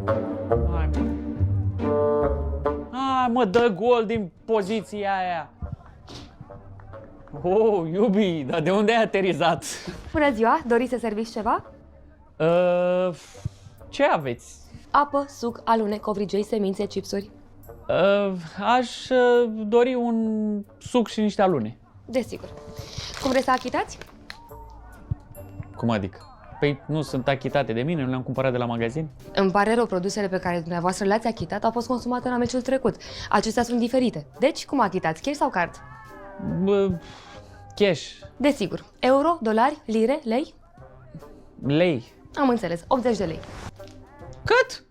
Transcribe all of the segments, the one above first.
Hai, mă. Hai, mă, dă gol din poziția aia. Oh, iubi, dar de unde ai aterizat? Bună ziua, doriți să serviți ceva? Ce aveți? Apă, suc, alune, covrigei, semințe, chipsuri. Aș dori un suc și niște alune. Desigur. Cum vreți să achitați? Cum adică? Păi nu sunt achitate de mine, nu le-am cumpărat de la magazin? Îmi pare rău, produsele pe care dumneavoastră le-ați achitat au fost consumate în meciul trecut. Acestea sunt diferite. Deci, cum achitați? Cash sau card? Cash. Desigur. Euro, dolari, lire, lei? Lei. Am înțeles. 80 de lei. Cât?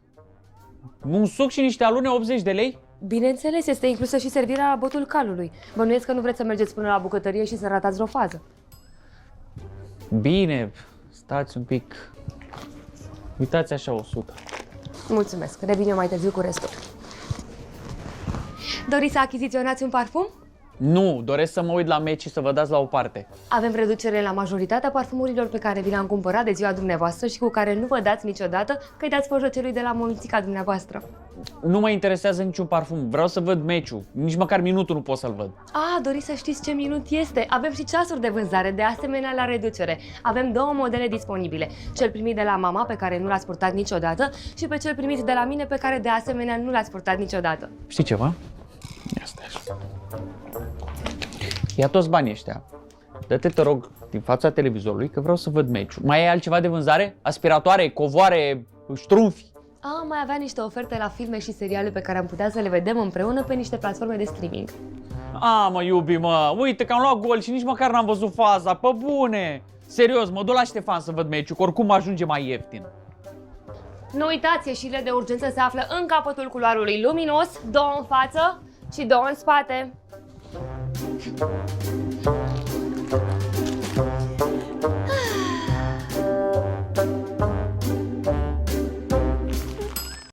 Un suc și niște alune, 80 de lei? Bineînțeles, este inclusă și servirea la botul calului. Bănuiesc că nu vreți să mergeți până la bucătărie și să ratați o fază. Bine, stați un pic. Uitați așa 100. Mulțumesc. Revin eu mai târziu cu restul. Doriți să achiziționați un parfum? Nu, doresc să mă uit la meci și să vă dați la o parte. Avem reducere la majoritatea parfumurilor pe care vi le-am cumpărat de ziua dumneavoastră și cu care nu vă dați niciodată că îi dați fojă celui de la mulțica dumneavoastră. Nu mă interesează niciun parfum, vreau să văd meciul. Nici măcar minutul nu pot să-l văd. Doriți să știți ce minut este? Avem și ceasuri de vânzare, de asemenea la reducere. Avem două modele disponibile. Cel primit de la mama, pe care nu l-ați purtat niciodată, și pe cel primit de la mine, pe care de asemenea nu l-ați purtat niciodată. Știi ceva? Ia stai așa. Ia toți banii ăștia. Dă-te, te rog, din fața televizorului că vreau să văd meciul. Mai ai altceva de vânzare? Aspiratoare, covoare, ștrumfi? Mai avea niște oferte la filme și seriale pe care am putea să le vedem împreună pe niște platforme de streaming. Mă, iubi, mă, uite că am luat gol și nici măcar n-am văzut faza, pe bune! Serios, mă duc la Ștefan să văd meciul, că oricum ajunge mai ieftin. Nu uitați, ieșirile de urgență se află în capătul culoarului luminos, două în față și două în spate.